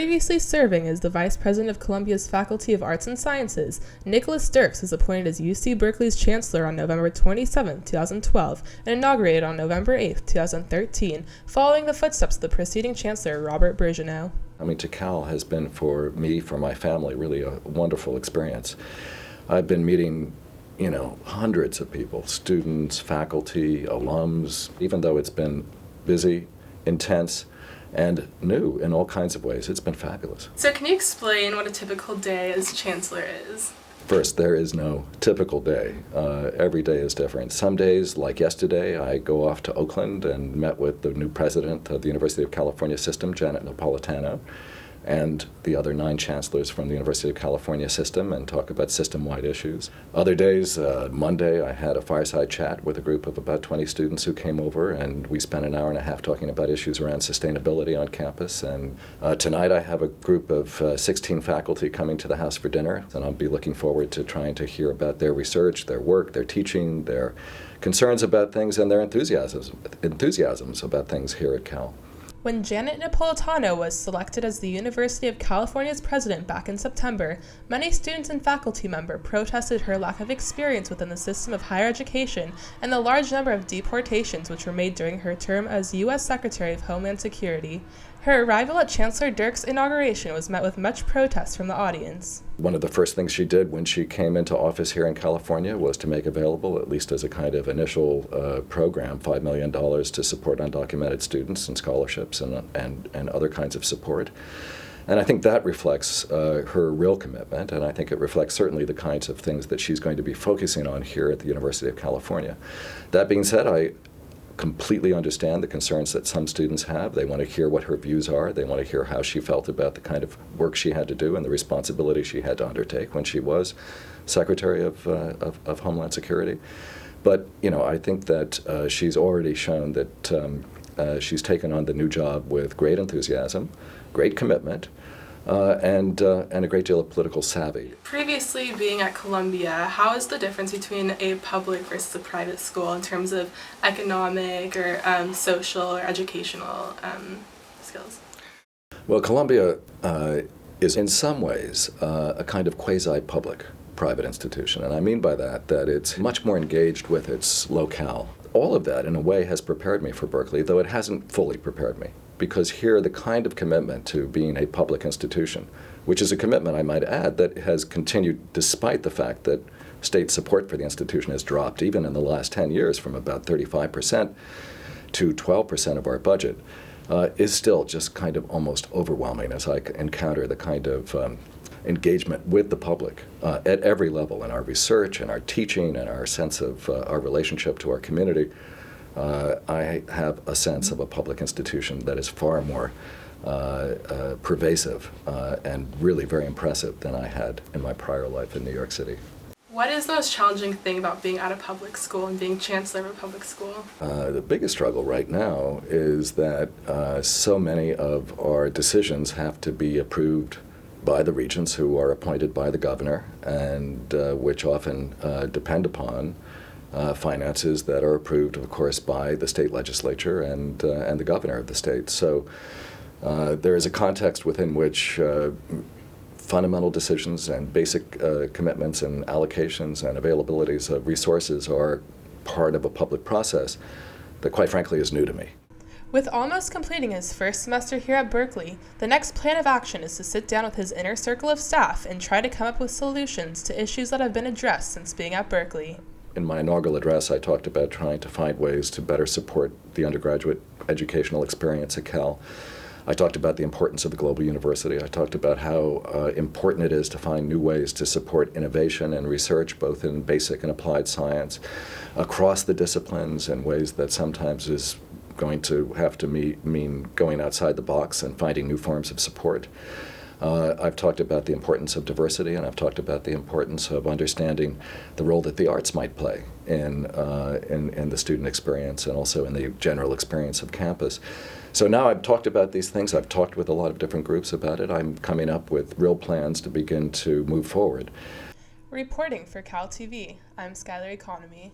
Previously serving as the Vice President of Columbia's Faculty of Arts and Sciences, Nicholas Dirks was appointed as UC Berkeley's Chancellor on November 27, 2012, and inaugurated on November 8, 2013, following the footsteps of the preceding Chancellor, Robert Birgeneau. Coming to Cal has been, for me, for my family, really a wonderful experience. I've been meeting hundreds of people, students, faculty, alums, even though it's been busy, intense, and new in all kinds of ways. It's been fabulous. So can you explain what a typical day as Chancellor is? First, there is no typical day. Every day is different. Some days, like yesterday, I go off to Oakland and met with the new president of the University of California system, Janet Napolitano, and the other 9 chancellors from the University of California system, and talk about system-wide issues. Other days, Monday, I had a fireside chat with a group of about 20 students who came over, and we spent an hour and a half talking about issues around sustainability on campus. And tonight I have a group of 16 faculty coming to the house for dinner, and I'll be looking forward to trying to hear about their research, their work, their teaching, their concerns about things, and their enthusiasms about things here at Cal. When Janet Napolitano was selected as the University of California's president back in September, many students and faculty members protested her lack of experience within the system of higher education and the large number of deportations which were made during her term as U.S. Secretary of Homeland Security. Her arrival at Chancellor Dirks' inauguration was met with much protest from the audience. One of the first things she did when she came into office here in California was to make available, at least as a kind of initial program, $5 million to support undocumented students and scholarships and other kinds of support. And I think that reflects her real commitment, and I think it reflects certainly the kinds of things that she's going to be focusing on here at the University of California. That being said, I completely understand the concerns that some students have. They want to hear what her views are. They want to hear how she felt about the kind of work she had to do and the responsibility she had to undertake when she was Secretary of Homeland Security. But, I think that she's already shown that she's taken on the new job with great enthusiasm, great commitment, and a great deal of political savvy. Previously being at Columbia, how is the difference between a public versus a private school in terms of economic or social or educational skills? Well, Columbia is in some ways a kind of quasi-public private institution, and I mean by that it's much more engaged with its locale. All of that, in a way, has prepared me for Berkeley, though it hasn't fully prepared me. Because here, the kind of commitment to being a public institution, which is a commitment, I might add, that has continued despite the fact that state support for the institution has dropped, even in the last 10 years, from about 35% to 12% of our budget, is still just kind of almost overwhelming as I encounter the kind of engagement with the public at every level in our research and our teaching and our sense of our relationship to our community. I have a sense of a public institution that is far more pervasive and really very impressive than I had in my prior life in New York City. What is the most challenging thing about being at a public school and being chancellor of a public school? The biggest struggle right now is that so many of our decisions have to be approved by the regents who are appointed by the governor, and which often depend upon finances that are approved, of course, by the state legislature and the governor of the state. So there is a context within which fundamental decisions and basic commitments and allocations and availabilities of resources are part of a public process that, quite frankly, is new to me. With almost completing his first semester here at Berkeley, the next plan of action is to sit down with his inner circle of staff and try to come up with solutions to issues that have been addressed since being at Berkeley. In my inaugural address, I talked about trying to find ways to better support the undergraduate educational experience at Cal. I talked about the importance of the global university. I talked about how important it is to find new ways to support innovation and research, both in basic and applied science, across the disciplines in ways that sometimes is going to have to mean going outside the box and finding new forms of support. I've talked about the importance of diversity, and I've talked about the importance of understanding the role that the arts might play in the student experience and also in the general experience of campus. So now I've talked about these things. I've talked with a lot of different groups about it. I'm coming up with real plans to begin to move forward. Reporting for CalTV, I'm Skylar Economy.